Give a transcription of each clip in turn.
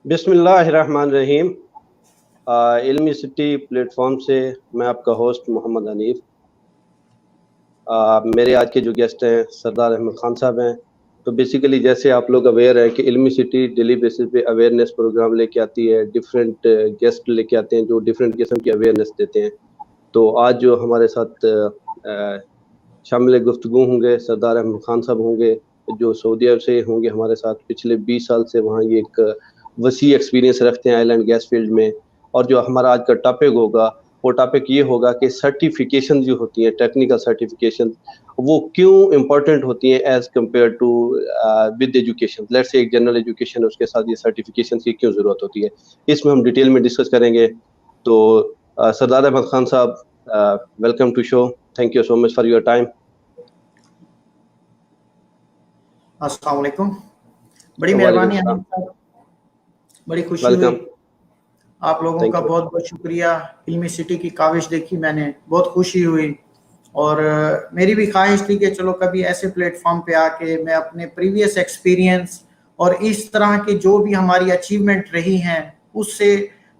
बिस्मिल्लाहिर्रहमानिर्रहीम। इल्मी city platform से मैं आपका होस्ट मोहम्मद हनीफ। मेरे आज के जो गेस्ट हैं सरदार अहमद खान साहब हैं। तो बेसिकली जैसे आप लोग अवेयर हैं कि इल्मी सिटी डेली बेसिस पे अवेयरनेस प्रोग्राम लेके आती है, डिफरेंट गेस्ट लेके आते हैं जो डिफरेंट किस्म की अवेयरनेस देते हैं। तो आज जो हमारे साथ शामिल गुफ्तगू होंगे सरदार अहमद खान साहब होंगे, जो सऊदी अरब से होंगे हमारे साथ। पिछले 20 साल से वहाँ ये एक वसी एक्सपीरियंस रखते हैं ऑयल एंड गैस फील्ड में। और जो हमारा आज का टॉपिक होगा वो टॉपिक ये होगा कि सर्टिफिकेशन जो होती हैं, टेक्निकल सर्टिफिकेशन, वो क्यों इम्पोर्टेंट होती हैं as compare to with education. Let's say एक जनरल एजुकेशन है, उसके साथ ये सर्टिफिकेशन की क्यों ज़रूरत होती है, इसमें हम डिटेल में डिस्कस करेंगे। तो सरदार Ahmed Khan sahab, welcome to show. Thank you so much for your time. अस्सलाम वालेकुम। बड़ी मेहरबानी, बड़ी खुशी हुई। आप लोगों का बहुत बहुत शुक्रिया। इल्मी सिटी की काविश देखी मैंने, बहुत खुशी हुई और मेरी भी ख्वाहिश थी कि चलो कभी ऐसे प्लेटफॉर्म पे आके मैं अपने प्रीवियस एक्सपीरियंस और इस तरह की जो भी हमारी अचीवमेंट रही हैं उससे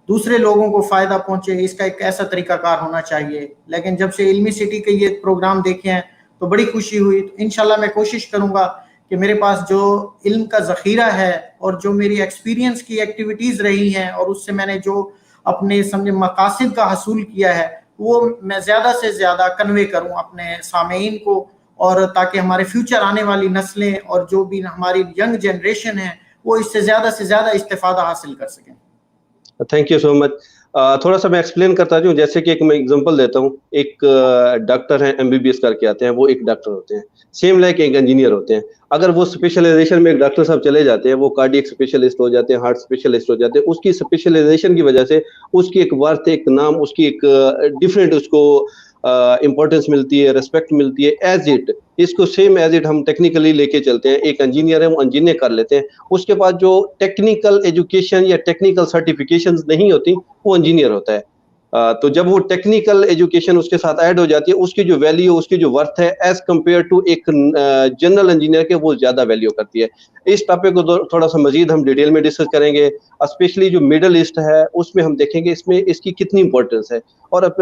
दूसरे लोगों को फ़ायदा पहुंचे, इसका एक ऐसा तरीकाकार होना चाहिए। लेकिन जब से इल्मी सिटी के ये प्रोग्राम देखे हैं तो बड़ी खुशी हुई। तो इंशाल्लाह मैं कोशिश करूँगा कि मेरे पास जो इल्म का ज़ख़ीरा है और जो मेरी एक्सपीरियंस की एक्टिविटीज़ रही हैं और उससे मैंने जो अपने समझे मकासद का हसूल किया है वो मैं ज़्यादा से ज़्यादा कन्वे करूँ अपने सामीन को, और ताकि हमारे फ्यूचर आने वाली नस्लें और जो भी हमारी यंग जनरेशन है वो इससे ज़्यादा से ज़्यादा इस्तेफ़ादा हासिल कर सकें। Thank you so much. थोड़ा सा मैं एक्सप्लेन करता हूँ। जैसे कि एक मैं एग्जांपल देता हूँ। एक डॉक्टर हैं, एमबीबीएस करके आते हैं, वो एक डॉक्टर होते हैं, सेम लाइक एक इंजीनियर होते हैं। अगर वो स्पेशलाइजेशन में एक डॉक्टर साहब चले जाते हैं, वो कार्डियक स्पेशलिस्ट हो जाते हैं, हार्ट स्पेशलिस्ट हो जाते हैं, उसकी स्पेशलाइजेशन की वजह से उसकी एक वर्थ, एक नाम, उसकी एक डिफरेंट उसको इम्पोर्टेंस मिलती है, रिस्पेक्ट मिलती है। एज इट इसको सेम एज इट हम टेक्निकली लेके चलते हैं। एक इंजीनियर है, वो इंजीनियर कर लेते हैं, उसके बाद जो टेक्निकल एजुकेशन या टेक्निकल सर्टिफिकेशंस नहीं होती, वो इंजीनियर होता है। तो जब वो टेक्निकल एजुकेशन उसके साथ ऐड हो जाती है, उसकी जो वैल्यू, उसकी जो वर्थ है एज कम्पेयर टू एक जनरल इंजीनियर के, वो ज़्यादा वैल्यू करती है। इस टॉपिक को थोड़ा सा मजीद हम डिटेल में डिस्कस करेंगे। स्पेशली जो मिडल ईस्ट है उसमें हम देखेंगे इसमें इसकी कितनी इंपॉर्टेंस है। और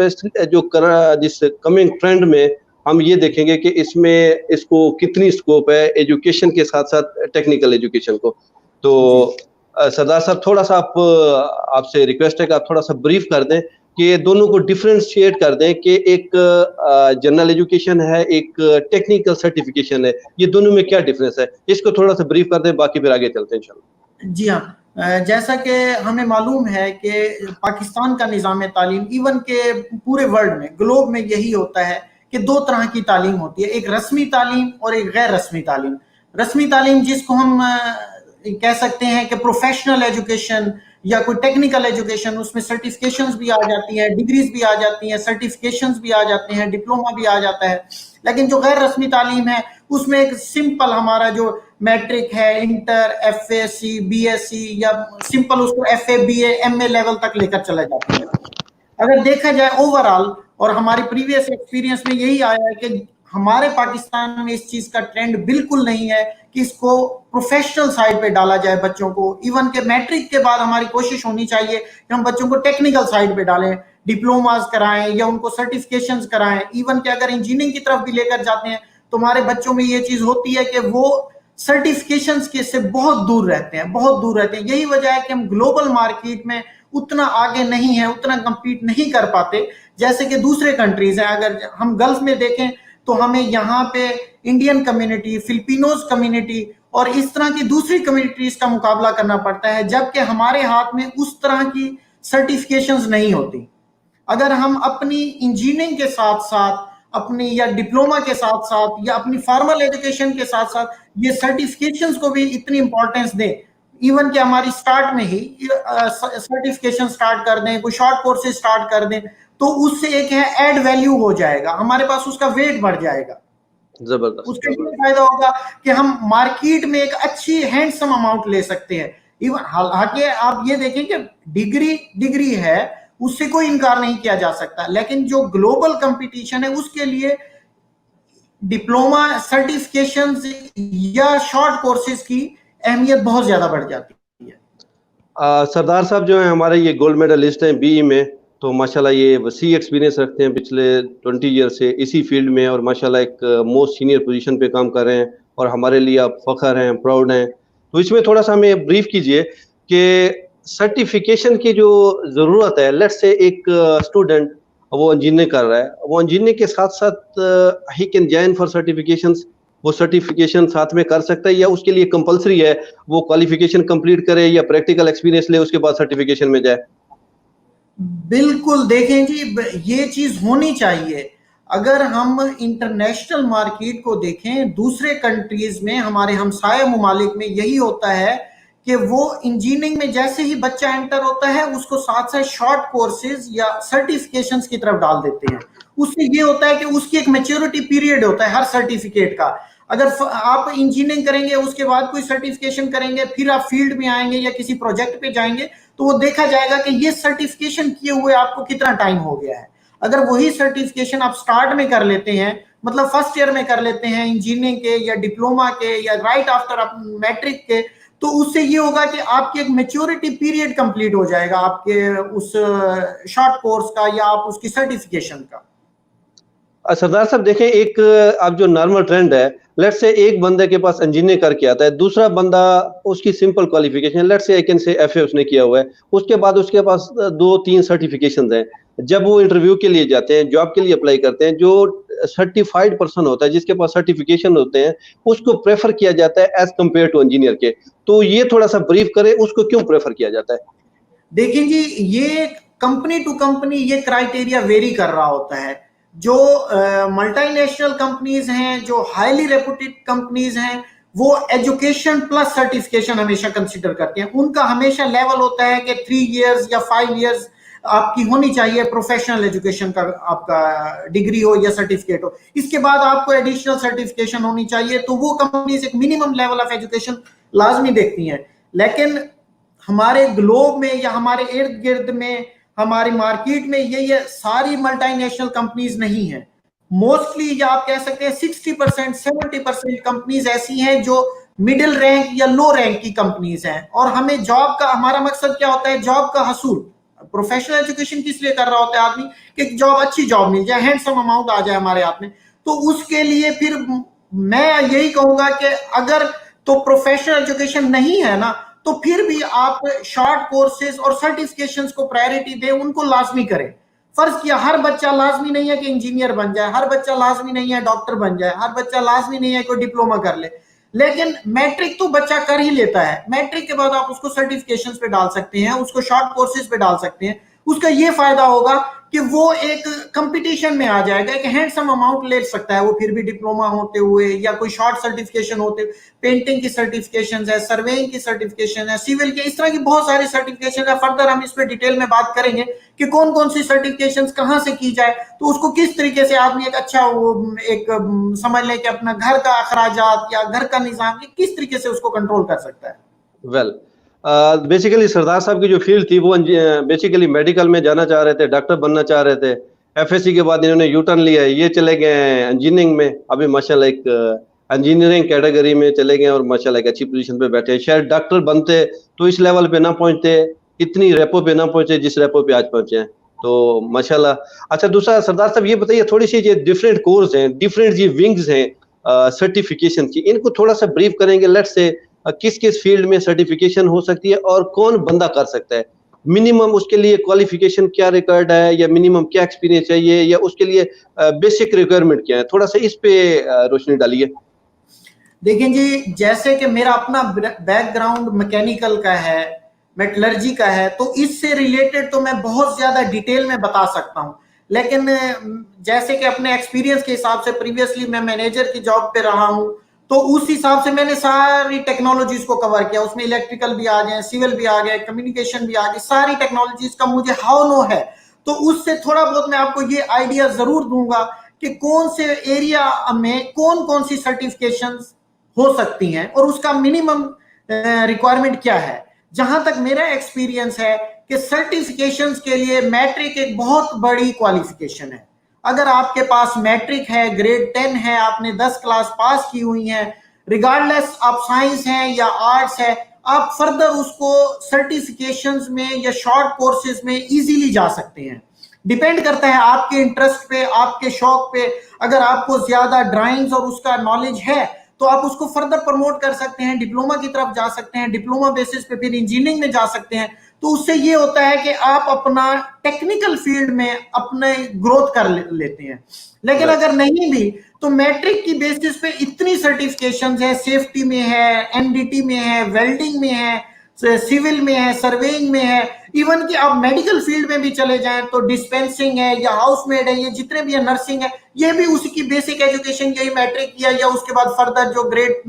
जो जिस कमिंग ट्रेंड में हम ये देखेंगे कि इसमें इसको कितनी स्कोप है एजुकेशन के साथ साथ टेक्निकल एजुकेशन को। तो सरदार साहब, थोड़ा सा आपसे रिक्वेस्ट है कि आप थोड़ा सा ब्रीफ कर दें कि दोनों को डिफरेंशिएट कर दें कि एक जनरल एजुकेशन है, एक टेक्निकल सर्टिफिकेशन है, ये दोनों में क्या डिफरेंस है, इसको थोड़ा सा ब्रीफ कर दें, बाकी फिर आगे चलते हैं इंशाल्लाह। जी हाँ, जैसा कि हमें मालूम है कि पाकिस्तान का निज़ाम तालीम, इवन के पूरे वर्ल्ड में, ग्लोब में यही होता है कि दो तरह की तालीम होती है, एक रस्मी तालीम और एक गैर रस्मी तालीम। रस्मी तालीम जिसको हम कह सकते हैं कि प्रोफेशनल एजुकेशन या कोई टेक्निकल एजुकेशन, उसमें सर्टिफिकेशंस भी आ जाती हैं, डिग्रीज भी आ जाती हैं, सर्टिफिकेशंस भी आ जाते हैं, डिप्लोमा भी आ जाता है। लेकिन जो गैर रस्मी तालीम है उसमें एक सिंपल हमारा जो मैट्रिक है, इंटर, एफएससी, बीएससी या सिंपल उसको एफए, बीए, एमए लेवल तक लेकर चला जाता है। अगर देखा जाए ओवरऑल, और हमारी प्रीवियस एक्सपीरियंस में यही आया है कि हमारे पाकिस्तान में इस चीज का ट्रेंड बिल्कुल नहीं है कि इसको प्रोफेशनल साइड पे डाला जाए बच्चों को। इवन के मैट्रिक के बाद हमारी कोशिश होनी चाहिए कि हम बच्चों को टेक्निकल साइड पे डालें, डिप्लोमास कराएं या उनको सर्टिफिकेशंस कराएं। इवन के अगर इंजीनियरिंग की तरफ भी लेकर जाते हैं तो हमारे बच्चों में ये चीज होती है कि वो सर्टिफिकेशंस के से बहुत दूर रहते हैं, बहुत दूर रहते हैं। यही वजह है कि हम ग्लोबल मार्केट में उतना आगे नहीं है, उतना compete नहीं कर पाते जैसे कि दूसरे कंट्रीज हैं। अगर हम गल्फ में देखें तो हमें यहाँ पे इंडियन कम्युनिटी, फिलिपिनोज कम्युनिटी और इस तरह की दूसरी कम्युनिटीज का मुकाबला करना पड़ता है, जबकि हमारे हाथ में उस तरह की सर्टिफिकेशंस नहीं होती। अगर हम अपनी इंजीनियरिंग के साथ साथ, अपनी या डिप्लोमा के साथ साथ या अपनी फॉर्मल एजुकेशन के साथ साथ ये सर्टिफिकेशंस को भी इतनी इंपॉर्टेंस दें, इवन कि हमारी स्टार्ट में ही सर्टिफिकेशन स्टार्ट कर दें, कोई शॉर्ट कोर्सेज स्टार्ट कर दें, तो उससे एक है ऐड वैल्यू हो जाएगा, हमारे पास उसका वेट बढ़ जाएगा। जबरदस्त। उसका ये फायदा होगा कि हम मार्केट में एक अच्छी हैंडसम अमाउंट ले सकते हैं। इवन हालांकि आप ये देखें कि डिग्री है, उससे कोई इनकार नहीं किया जा सकता, लेकिन जो ग्लोबल कंपटीशन है उसके लिए डिप्लोमा, सर्टिफिकेशंस या शॉर्ट कोर्सेज की अहमियत बहुत ज्यादा बढ़ जाती है। सरदार साहब जो हैं हमारे ये गोल्ड मेडलिस्ट हैं बीई में, तो माशाल्लाह ये वसी एक्सपीरियंस रखते हैं पिछले 20 ईयर से इसी फील्ड में और माशाल्लाह एक मोस्ट सीनियर पोजीशन पे काम कर रहे हैं और हमारे लिए आप फ़ख्र हैं, प्राउड हैं। तो इसमें थोड़ा-सा हमें ब्रीफ कीजिए कि सर्टिफ़िकेशन की जो ज़रूरत है, लेट्स से एक स्टूडेंट वो इंजीनियरिंग कर रहा है, वो इंजीनियरिंग के साथ-साथ he can join for certifications, वो सर्टिफ़िकेशन साथ में कर सकता है या उसके लिए कंपल्सरी है, वो क्वालिफ़िकेशन कंप्लीट करे या प्रैक्टिकल एक्सपीरियंस ले उसके बाद सर्टिफ़िकेशन में जाए? बिल्कुल देखें जी, ये चीज होनी चाहिए। अगर हम इंटरनेशनल मार्केट को देखें, दूसरे कंट्रीज में, हमारे हमसाया मुमालिक में यही होता है कि वो इंजीनियरिंग में जैसे ही बच्चा एंटर होता है उसको साथ साथ शॉर्ट कोर्सेज या सर्टिफिकेशंस की तरफ डाल देते हैं। उससे ये होता है कि उसकी एक मैच्योरिटी पीरियड होता है हर सर्टिफिकेट का। अगर आप इंजीनियरिंग करेंगे उसके बाद कोई सर्टिफिकेशन करेंगे, फिर आप फील्ड में आएंगे या किसी प्रोजेक्ट पे जाएंगे, तो वो देखा जाएगा कि ये सर्टिफिकेशन किए हुए आपको कितना टाइम हो गया है। अगर वही सर्टिफिकेशन आप स्टार्ट में कर लेते हैं, मतलब फर्स्ट ईयर में कर लेते हैं इंजीनियरिंग के या डिप्लोमा के या राइट आफ्टर मैट्रिक के, तो उससे ये होगा कि आपकी एक मेच्योरिटी पीरियड कंप्लीट हो जाएगा आपके उस शॉर्ट कोर्स का या आप उसकी सर्टिफिकेशन का। सरदार साहब देखें एक अब जो नॉर्मल ट्रेंड है, लेट्स से एक बंदे के पास इंजीनियर करके आता है, दूसरा बंदा उसकी simple qualification let's say I can say FA उसने किया हुआ है, उसके बाद उसके पास 2-3 सर्टिफिकेशंस हैं। जब वो इंटरव्यू के लिए जाते हैं, जॉब के लिए अप्लाई करते हैं, जो सर्टिफाइड पर्सन होता है जिसके पास सर्टिफिकेशन होते हैं, उसको प्रेफर किया जाता है एज़ कंपेयर टू इंजीनियर के। तो ये थोड़ा-सा ब्रीफ करें उसको क्यों प्रेफर किया जाता है? देखिए जी, ये कंपनी टू कंपनी ये क्राइटेरिया वेरी कर रहा होता है। जो मल्टीनेशनल कंपनीज हैं, जो हाईली रेपुटेड कंपनीज हैं, वो एजुकेशन प्लस सर्टिफिकेशन हमेशा कंसीडर करते हैं। उनका हमेशा लेवल होता है कि 3 इयर्स या 5 इयर्स आपकी होनी चाहिए प्रोफेशनल एजुकेशन का, आपका डिग्री हो या सर्टिफिकेट हो। इसके बाद आपको एडिशनल सर्टिफिकेशन होनी चाहिए। तो वो कंपनीज एक मिनिमम लेवल ऑफ एजुकेशन लाजमी देखती हैं। लेकिन हमारे ग्लोब में या हमारे इर्द गिर्द में, हमारी मार्केट में ये सारी मल्टीनेशनल कंपनीज नहीं है। मोस्टली या आप कह सकते हैं 60% 70% कंपनीज ऐसी हैं जो मिडिल रैंक या लो रैंक की कंपनीज हैं। और हमें जॉब का, हमारा मकसद क्या होता है, जॉब का हसूल। प्रोफेशनल एजुकेशन किस लिए कर रहा होता है आदमी, कि जॉब, अच्छी जॉब मिल जाए, हैंडसम अमाउंट आ जाए हमारे हाथ में। तो उसके लिए फिर मैं यही कहूंगा कि अगर तो प्रोफेशनल एजुकेशन नहीं है ना, तो फिर भी आप शॉर्ट कोर्सेज और सर्टिफिकेशंस को प्रायोरिटी दें, उनको लाजमी करें। फर्ज किया हर बच्चा लाजमी नहीं है कि इंजीनियर बन जाए, हर बच्चा लाजमी नहीं है डॉक्टर बन जाए, हर बच्चा लाजमी नहीं है कोई डिप्लोमा कर ले। लेकिन मैट्रिक तो बच्चा कर ही लेता है। मैट्रिक के बाद आप उसको सर्टिफिकेशंस पे डाल सकते हैं, उसको शॉर्ट कोर्सेज पे डाल सकते हैं। उसका ये फायदा होगा कि वो एक कंपटीशन में आ जाएगा, एक हैंडसम अमाउंट ले सकता है वो, फिर भी डिप्लोमा होते हुए या कोई शॉर्ट सर्टिफिकेशन होते, पेंटिंग की सर्टिफिकेशन है, सर्वेइंग की सर्टिफिकेशन है, सिविल की, इस तरह की बहुत सारी सर्टिफिकेशन है। फर्दर हम इस पर डिटेल में बात करेंगे कि कौन कौन सी सर्टिफिकेशन कहाँ से की जाए, तो उसको किस तरीके से आदमी एक अच्छा वो एक समझ ले कि अपना घर का अखराजात या घर का निजाम किस तरीके से उसको कंट्रोल कर सकता है। वेल बेसिकली सरदार साहब की जो फील्ड थी वो बेसिकली मेडिकल में जाना चाह रहे थे, डॉक्टर बनना चाह रहे थे। एफएससी के बाद इन्होंने यू टर्न लिया है, ये चले गए हैं इंजीनियरिंग में। अभी माशाल्लाह एक इंजीनियरिंग कैटेगरी में चले गए और माशाल्लाह एक अच्छी पोजीशन पे बैठे हैं। शायद डॉक्टर बनते तो इस लेवल पे ना पहुंचते, इतनी रेपो पे ना पहुंचे जिस रेपो पे आज पहुंचे हैं। तो माशाल्लाह। अच्छा, दूसरा सरदार साहब ये बताइए, थोड़ी सी ये डिफरेंट कोर्स हैं, डिफरेंट ये विंग्स हैं सर्टिफिकेशन की, इनको थोड़ा सा ब्रीफ करेंगे। लेट्स से किस किस फील्ड में सर्टिफिकेशन हो सकती है और कौन बंदा कर सकता है? मिनिमम उसके लिए क्वालिफिकेशन क्या रिक्वायर्ड है या मिनिमम क्या एक्सपीरियंस चाहिए या उसके लिए बेसिक रिक्वायरमेंट क्या है? थोड़ा सा इस पे रोशनी डालिए। देखिए जी, जैसे कि मेरा अपना बैकग्राउंड मैकेनिकल का है, मेटलर्जी का है, तो इससे रिलेटेड तो मैं बहुत ज्यादा डिटेल में बता सकता हूँ। लेकिन जैसे कि अपने एक्सपीरियंस के हिसाब से, प्रीवियसली मैं मैनेजर की जॉब पे रहा हूँ, तो उस हिसाब से मैंने सारी टेक्नोलॉजीज को कवर किया। उसमें इलेक्ट्रिकल भी आ गए, सिविल भी आ गए, कम्युनिकेशन भी आ गई, सारी टेक्नोलॉजीज का मुझे हाउ नो है। तो उससे थोड़ा बहुत मैं आपको ये आइडिया जरूर दूंगा कि कौन से एरिया में कौन कौन सी सर्टिफिकेशंस हो सकती हैं और उसका मिनिमम रिक्वायरमेंट क्या है। जहां तक मेरा एक्सपीरियंस है कि सर्टिफिकेशंस के लिए मैट्रिक एक बहुत बड़ी क्वालिफिकेशन है। अगर आपके पास मैट्रिक है, ग्रेड 10 है, आपने 10 क्लास पास की हुई है, रिगार्डलेस आप साइंस हैं या आर्ट्स है, आप फर्दर उसको सर्टिफिकेशंस में या शॉर्ट कोर्सेज में इजीली जा सकते हैं। डिपेंड करता है आपके इंटरेस्ट पे, आपके शौक पे। अगर आपको ज्यादा ड्राइंग्स और उसका नॉलेज है तो आप उसको फर्दर प्रमोट कर सकते हैं, डिप्लोमा की तरफ जा सकते हैं, डिप्लोमा बेसिस पे फिर इंजीनियरिंग में जा सकते हैं। तो उससे ये होता है कि आप अपना टेक्निकल फील्ड में अपने ग्रोथ कर लेते हैं। लेकिन अगर नहीं भी तो मैट्रिक की बेसिस पे इतनी सर्टिफिकेशंस है, सेफ्टी में है, एनडीटी में है, वेल्डिंग में है, सिविल में है, सर्वेइंग में है, इवन कि आप मेडिकल फील्ड में भी चले जाएं तो डिस्पेंसिंग है या हाउसमेड है, ये जितने भी है, नर्सिंग है, ये भी उसकी बेसिक एजुकेशन यही मैट्रिक किया या उसके बाद फर्दर जो ग्रेड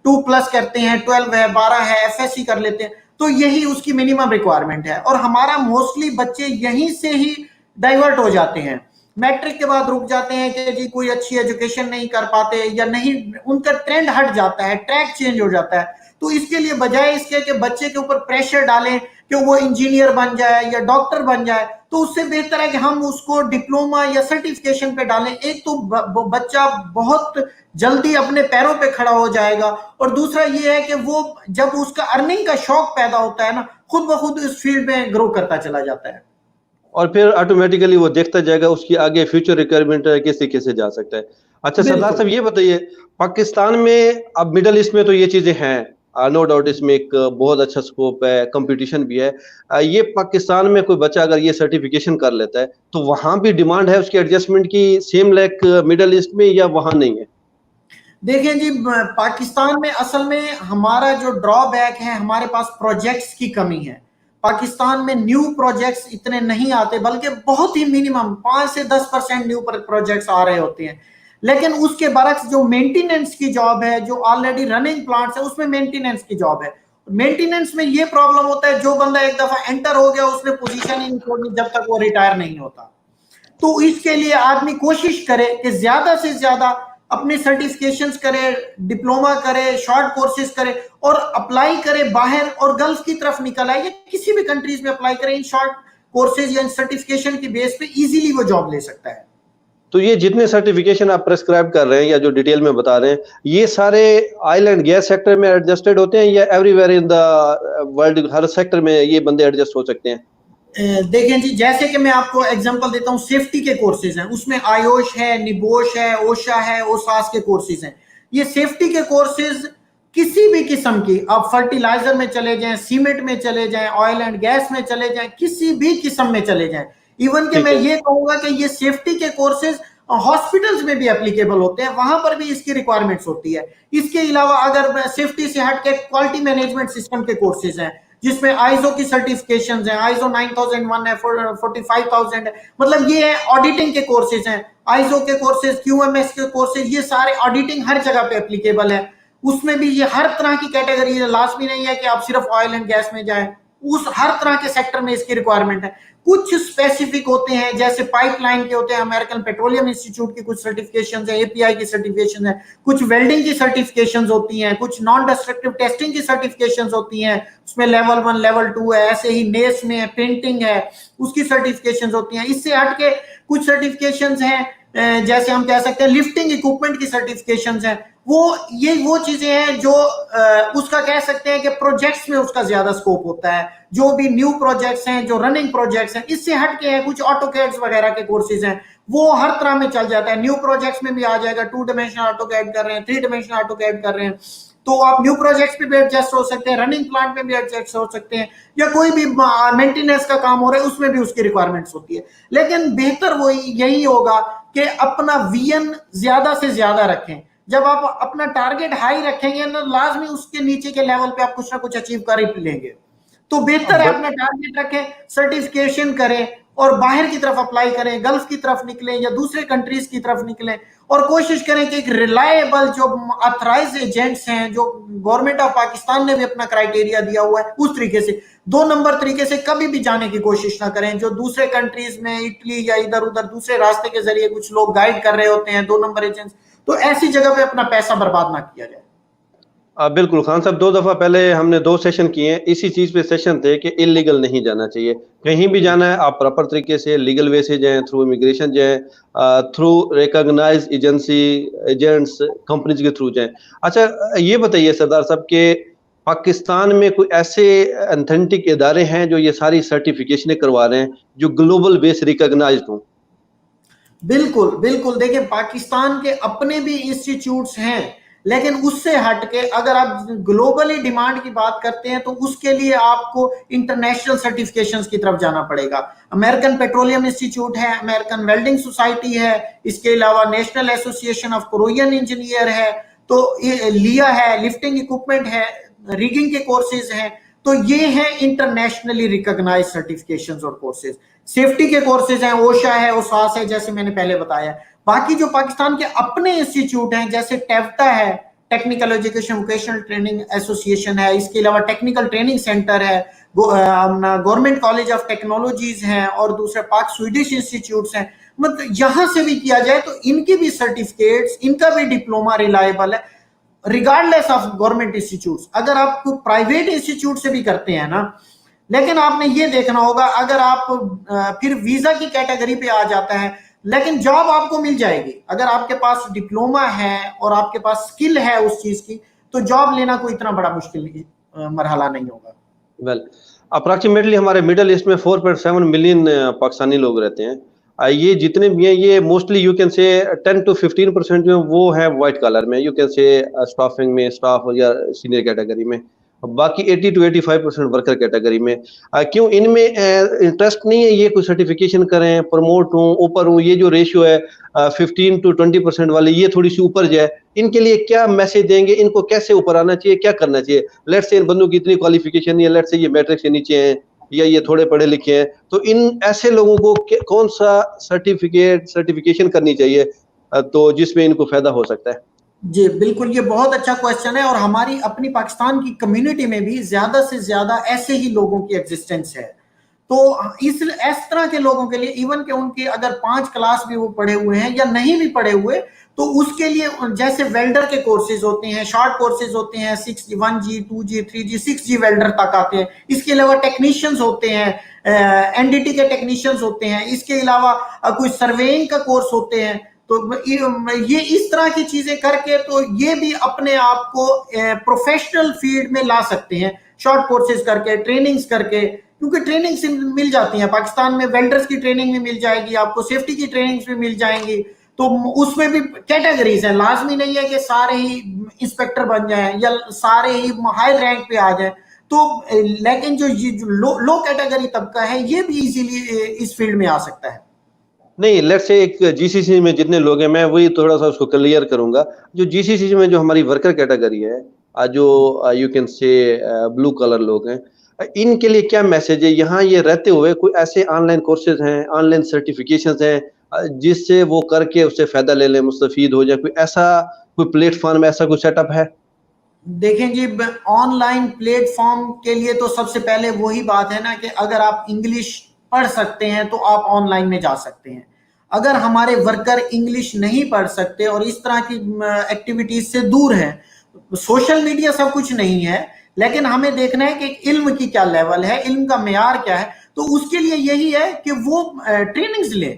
2+ करते हैं, 12 है, 12 है, एफएससी कर लेते हैं, तो यही उसकी मिनिमम रिक्वायरमेंट है। और हमारा मोस्टली बच्चे यहीं से ही डाइवर्ट हो जाते हैं, मैट्रिक के बाद रुक जाते हैं कि जी कोई अच्छी एजुकेशन नहीं कर पाते या नहीं, उनका ट्रेंड हट जाता है, ट्रैक चेंज हो जाता है। तो इसके लिए बजाय इसके कि बच्चे के ऊपर प्रेशर डालें कि वो इंजीनियर बन जाए या डॉक्टर बन जाए, तो उससे बेहतर है कि हम उसको डिप्लोमा या सर्टिफिकेशन पे डालें। एक तो बच्चा बहुत जल्दी अपने पैरों पे खड़ा हो जाएगा, और दूसरा ये है कि वो जब उसका अर्निंग का शौक पैदा होता है ना, खुद ब खुद इस फील्ड में ग्रो करता चला जाता है। और फिर ऑटोमेटिकली वो देखता जाएगा उसकी आगे फ्यूचर रिक्वायरमेंट कैसे कैसे जा सकता है। अच्छा सरदार साहब, ये बताइए, पाकिस्तान में अब मिडल ईस्ट में तो ये चीजें हैं, नो डाउट इसमें एक बहुत अच्छा स्कोप है, कंपटीशन भी है। ये पाकिस्तान में कोई बच्चा अगर ये सर्टिफिकेशन कर लेता है तो वहां भी डिमांड है उसकी एडजस्टमेंट की सेम लाइक मिडल ईस्ट में, या वहां नहीं है? देखिए जी, पाकिस्तान में असल में हमारा जो ड्रॉबैक है, हमारे पास प्रोजेक्ट्स की कमी है। पाकिस्तान में न्यू प्रोजेक्ट्स इतने नहीं आते, बल्कि बहुत ही मिनिमम 5 से 10% न्यू प्रोजेक्ट्स आ रहे होते हैं। लेकिन उसके बरक्स जो मेंटेनेंस की जॉब है, जो ऑलरेडी रनिंग प्लांट्स है, उसमें मेंटेनेंस की जॉब है। मेंटेनेंस में ये प्रॉब्लम होता है, जो बंदा एक दफा एंटर हो गया उसने पोजीशन ही नहीं छोड़नी जब तक वो रिटायर नहीं होता। तो इसके लिए आदमी कोशिश करे कि ज्यादा से ज्यादा अपने सर्टिफिकेशंस करे, डिप्लोमा करे, शॉर्ट कोर्सेज करे और अप्लाई करे बाहर, और गल्फ की तरफ निकल आए या किसी भी कंट्रीज में अप्लाई करे। इन शॉर्ट कोर्सेज या सर्टिफिकेशन की बेस पे इजीली वो जॉब ले सकता है। तो ये जितने सर्टिफिकेशन आप प्रेस्क्राइब कर रहे हैं या जो डिटेल में बता रहे हैं, ये सारे ऑयल एंड गैस सेक्टर में एडजस्टेड होते हैं या everywhere in the world her sector में ये बंदे एडजस्ट हो सकते हैं? देखें जी, जैसे कि मैं आपको एग्जांपल देता हूं, सेफ्टी के कोर्सेज हैं, उसमें आयोश है, निबोश है, ओशा है, ओसास के कोर्सेज हैं। ये सेफ्टी के कोर्सेज किसी भी किस्म की, आप फर्टिलाइजर में चले जाएं, सीमेंट में चले जाएं, ऑयल एंड गैस में चले जाएं, किसी भी किस्म में चले जाएं। इवन के मैं ये कहूंगा कि ये सेफ्टी के कोर्सेज हॉस्पिटल्स में भी एप्लीकेबल होते हैं, वहां पर भी इसकी रिक्वायरमेंट्स होती है। इसके अलावा अगर सेफ्टी से हट के क्वालिटी मैनेजमेंट सिस्टम के कोर्सेज हैं, जिसमें आईजो की सर्टिफिकेशंस हैं, आईजो 9001 है, 45000 है, मतलब ये ऑडिटिंग के कोर्सेज हैं, आईजो के कोर्सेज, क्यूएमएस के कोर्सेज, ये सारे ऑडिटिंग हर जगह पे एप्लीकेबल है। उसमें भी ये हर तरह की कैटेगरी है, लाजमी नहीं है कि आप सिर्फ ऑयल एंड गैस में जाएं, उस हर तरह के सेक्टर में इसकी रिक्वायरमेंट है। कुछ स्पेसिफिक होते हैं, जैसे पाइपलाइन के होते हैं, अमेरिकन पेट्रोलियम इंस्टीट्यूट की कुछ सर्टिफिकेशंस है, एपीआई की सर्टिफिकेशन है, कुछ वेल्डिंग की सर्टिफिकेशंस होती हैं, कुछ नॉन डिस्ट्रक्टिव टेस्टिंग की सर्टिफिकेशंस होती हैं, उसमें लेवल 1 लेवल 2 है। ऐसे ही नेस में है, पेंटिंग है, उसकी सर्टिफिकेशंस होती हैं। इससे हटके कुछ सर्टिफिकेशंस हैं, जैसे हम कह सकते हैं लिफ्टिंग इक्विपमेंट की सर्टिफिकेशंस हैं। वो चीजें हैं जो उसका कह सकते हैं कि प्रोजेक्ट्स में उसका ज्यादा स्कोप होता है। जो भी न्यू प्रोजेक्ट्स हैं, जो रनिंग प्रोजेक्ट्स हैं, इससे हटके हैं कुछ ऑटोकैड्स वगैरह के कोर्सेज हैं, वो हर तरह में चल जाता है। न्यू प्रोजेक्ट्स में भी आ जाएगा, 2 डायमेंशनल ऑटोकैड कर रहे हैं, 3 डायमेंशनल ऑटोकैड कर रहे हैं, तो आप न्यू प्रोजेक्ट्स पे भी एडजस्ट हो सकते हैं, रनिंग प्लांट में भी एडजस्ट हो सकते हैं, या कोई भी मेंटेनेंस का काम हो रहा है उसमें भी उसकी रिक्वायरमेंट्स होती है। लेकिन बेहतर वो यही होगा कि अपना विजन ज्यादा से ज्यादा रखें। जब आप अपना टारगेट हाई रखेंगे ना, लाजमी उसके नीचे के लेवल पे आप कुछ ना कुछ अचीव कर ही लेंगे। तो बेहतर है अपना टारगेट रखें, सर्टिफिकेशन करें और बाहर की तरफ अप्लाई करें, गल्फ की तरफ निकलें या दूसरे कंट्रीज की तरफ निकलें, और कोशिश करें कि एक रिलायबल जो ऑथराइज्ड एजेंट्स हैं, जो गवर्नमेंट ऑफ पाकिस्तान ने भी अपना क्राइटेरिया दिया हुआ है, उस तरीके से 2 नंबर तरीके से कभी भी जाने की कोशिश ना करें। जो दूसरे कंट्रीज में इटली या इधर उधर दूसरे रास्ते के जरिए कुछ लोग गाइड कर रहे होते हैं, 2 नंबर एजेंट्स, तो ऐसी जगह पे अपना पैसा बर्बाद ना किया जाए। बिल्कुल खान साहब, 2 दफा पहले हमने 2 सेशन किए हैं, इसी चीज पे सेशन थे कि इलीगल नहीं जाना चाहिए। कहीं भी जाना है आप प्रॉपर तरीके से लीगल वे से जाएं, थ्रू इमिग्रेशन जाएं, through recognise agency agents companies के थ्रू जाएं। अच्छा ये बताइए सरदार साहब के पाकिस्तान में कोई ऐसे ऑथेंटिक इदारे हैं जो ये सारी सर्टिफिकेशनें करवा रहे हैं, जो ग्लोबल बेस रिकॉग्नाइज्ड हों? बिल्कुल, बिल्कुल। देखिए, पाकिस्तान के अपने भी इंस्टीट्यूट्स हैं, लेकिन उससे हटके अगर आप ग्लोबली डिमांड की बात करते हैं, तो उसके लिए आपको इंटरनेशनल सर्टिफिकेशंस की तरफ जाना पड़ेगा। अमेरिकन पेट्रोलियम इंस्टीट्यूट है, अमेरिकन वेल्डिंग सोसाइटी है, इसके अलावा national association of Korean engineer है, तो ये लिया है, लिफ्टिंग इक्विपमेंट है, रिगिंग के कोर्सेज हैं। तो ये हैं इंटरनेशनली रिकॉग्नाइज्ड सर्टिफिकेशंस और कोर्सेज। सेफ्टी के कोर्सेज हैं, ओशा है, ओसास है, जैसे मैंने पहले बताया। बाकी जो पाकिस्तान के अपने इंस्टीट्यूट हैं, जैसे टेवटा है, technical education vocational training association है, इसके अलावा टेक्निकल ट्रेनिंग सेंटर है, गवर्नमेंट कॉलेज ऑफ टेक्नोलॉजीज हैं, और दूसरे पाक स्वीडिश इंस्टीट्यूट्स हैं। मतलब यहां से भी किया जाए तो इनकी भी सर्टिफिकेट्स, इनका भी डिप्लोमा रिलायबल है, रिगार्डलेस ऑफ गवर्नमेंट इंस्टीट्यूट। अगर आप प्राइवेट इंस्टीट्यूट से भी करते हैं ना, लेकिन आपने ये देखना होगा, अगर आप फिर वीजा की कैटेगरी पे आ जाता है, लेकिन जॉब आपको मिल जाएगी अगर आपके पास डिप्लोमा है और आपके पास स्किल है उस चीज की, तो जॉब लेना कोई इतना बड़ा मुश्किल मरहला नहीं होगा। वेल, अप्रॉक्सीमेटली हमारे मिडल ईस्ट में 4.7 मिलियन पाकिस्तानी लोग रहते हैं। ये जितने भी हैं, ये mostly you can say 10 to 15% जो वो है वाइट कॉलर में, यू कैन से स्टाफिंग में, स्टाफ या सीनियर कैटेगरी में। बाकी 80 to 85% वर्कर कैटेगरी में। क्यों इनमें इंटरेस्ट नहीं है, ये कोई सर्टिफिकेशन करें, प्रमोट हूँ, ऊपर हूँ, ये जो रेशियो है 15 to 20% वाली, ये थोड़ी सी ऊपर जाए, इनके लिए क्या मैसेज देंगे? इनको कैसे ऊपर आना चाहिए, क्या करना चाहिए? लेट्स से इन बंदों की इतनी क्वालिफिकेशन नहीं है, लेट्स से ये मैट्रिक से नीचे हैं या ये थोड़े पढ़े लिखे हैं, तो इन ऐसे लोगों को कौन सा सर्टिफिकेशन करनी चाहिए तो जिसमें इनको फायदा हो सकता है? जी, बिल्कुल, ये बहुत अच्छा क्वेश्चन है, और हमारी अपनी पाकिस्तान की कम्युनिटी में भी ज़्यादा से ज़्यादा ऐसे ही लोगों की एग्जिस्टेंस है। तो इस तरह के लोगों के लिए, इवन के उनके अगर 5 क्लास भी वो पढ़े हुए हैं या नहीं भी पढ़े हुए, तो उसके लिए जैसे वेल्डर के कोर्सेज होते हैं, शॉर्ट कोर्सेज होते हैं, 1G, 2G, 3G, 6G welder तक आते हैं। इसके अलावा टेक्नीशियंस होते हैं, एनडीटी के टेक्नीशियंस होते हैं। इसके अलावा कोई सर्वेइंग का कोर्स होते हैं। तो ये इस तरह की चीजें करके तो ये भी अपने आप को प्रोफेशनल फील्ड में ला सकते हैं, शॉर्ट कोर्सेज करके, ट्रेनिंग्स करके, क्योंकि ट्रेनिंग्स मिल जाती हैं पाकिस्तान में। वेल्डर्स की ट्रेनिंग भी मिल जाएगी आपको, सेफ्टी की ट्रेनिंग्स भी मिल जाएंगी। तो उसमें भी कैटेगरीज हैं, लाजमी नहीं है कि सारे ही इंस्पेक्टर बन जाएं या सारे ही हाई रैंक पे आ जाएं। तो लेकिन जो लो कैटेगरी तबका है, ये भी इजीली इस फील्ड में आ सकता है। नहीं, लेट्स से एक जीसीसी में जितने लोग हैं, मैं वही थोड़ा सा उसको क्लियर करूंगा। जो जीसीसी में जो हमारी वर्कर कैटेगरी है, जो you can say blue colour लोग हैं, इनके लिए क्या मैसेज है? यहाँ ये रहते हुए कोई ऐसे ऑनलाइन कोर्सेज हैं, ऑनलाइन सर्टिफिकेशंस हैं जिससे वो करके उससे फायदा ले लें, मुस्तफीद हो जाए? कोई ऐसा कोई प्लेटफॉर्म, ऐसा कोई सेटअप है? देखें जी, ऑनलाइन प्लेटफॉर्म के लिए तो सबसे पहले वही बात है ना कि अगर आप इंग्लिश पढ़ सकते हैं तो आप ऑनलाइन में जा सकते हैं। अगर हमारे वर्कर इंग्लिश नहीं पढ़ सकते और इस तरह की एक्टिविटीज से दूर हैं, सोशल मीडिया सब कुछ नहीं है, लेकिन हमें देखना है कि इल्म की क्या लेवल है, इल्म का मेयार क्या है। तो उसके लिए यही है कि वो ट्रेनिंग्स ले,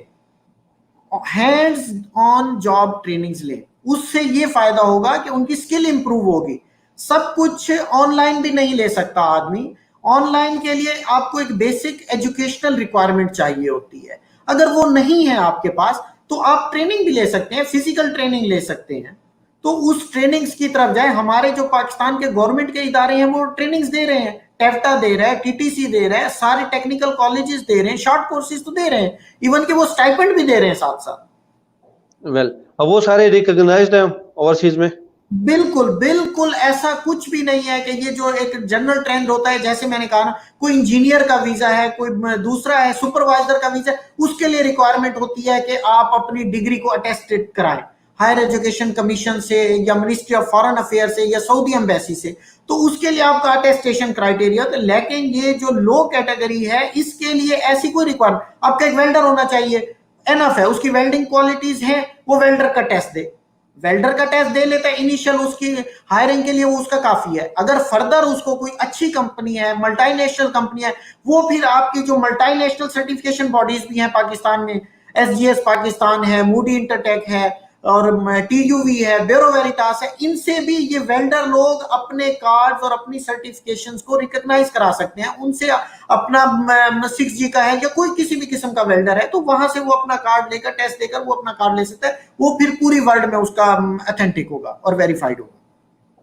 हैंड्स ऑन जॉब ट्रेनिंग्स ले। उससे ये फायदा होगा कि उनकी स्किल इंप्रूव होगी। सब कुछ ऑनलाइन भी नहीं ले सकता आदमी। ऑनलाइन के लिए आपको एक बेसिक एजुकेशनल रिक्वायरमेंट चाहिए होती है। अगर वो नहीं है आपके पास, तो आप ट्रेनिंग भी ले सकते हैं, फिजिकल ट्रेनिंग ले सकते हैं। तो उस ट्रेनिंग्स की तरफ जाए। हमारे जो पाकिस्तान के गवर्नमेंट के इदारे हैं वो ट्रेनिंग्स दे रहे हैं, टेफ्टा दे रहा है, टीटीसी दे रहा है, सारे टेक्निकल कॉलेजेस दे रहे हैं, शॉर्ट कोर्सेज तो दे रहे हैं, इवन के वो स्टाइपेंड भी दे रहे हैं साथ साथ। वेल, वो सारे रिकॉग्नाइज्ड हैं ओवरसीज में? बिल्कुल बिल्कुल, ऐसा कुछ भी नहीं है कि ये जो एक जनरल ट्रेंड होता है, जैसे मैंने कहा ना, कोई इंजीनियर का वीजा है, कोई दूसरा है सुपरवाइजर का वीजा, उसके लिए रिक्वायरमेंट होती है कि आप अपनी डिग्री को अटेस्टेड कराएं हायर एजुकेशन कमीशन से या मिनिस्ट्री ऑफ फॉरेन अफेयर से या सऊदी एम्बेसी से। तो उसके लिए आपका अटेस्टेशन क्राइटेरिया। तो लेकिन ये जो लो कैटेगरी है, इसके लिए ऐसी कोई रिक्वायरमेंट, आपका एक वेल्डर होना चाहिए, एनफ है, उसकी वेल्डिंग क्वालिटीज है, वो वेल्डर का टेस्ट दे, वेल्डर का टेस्ट दे लेता है इनिशियल, उसकी हायरिंग के लिए वो उसका काफी है। अगर फर्दर उसको कोई अच्छी कंपनी है, मल्टीनेशनल कंपनी है, वो फिर आपकी जो मल्टीनेशनल सर्टिफिकेशन बॉडीज भी हैं पाकिस्तान में, एसजीएस पाकिस्तान है, मूडी इंटरटेक है, और TUV है, ब्यूरो वेरिटास है, इनसे भी ये वेल्डर लोग अपने कार्ड्स और अपनी सर्टिफिकेशंस को रिकॉग्नाइज करा सकते हैं। उनसे अपना 6G का है या कोई किसी भी किस्म का वेल्डर है, तो वहां से वो अपना कार्ड लेकर, टेस्ट देकर वो अपना कार्ड ले सकता है। वो फिर पूरी वर्ल्ड में उसका ऑथेंटिक होगा और वेरीफाइड होगा।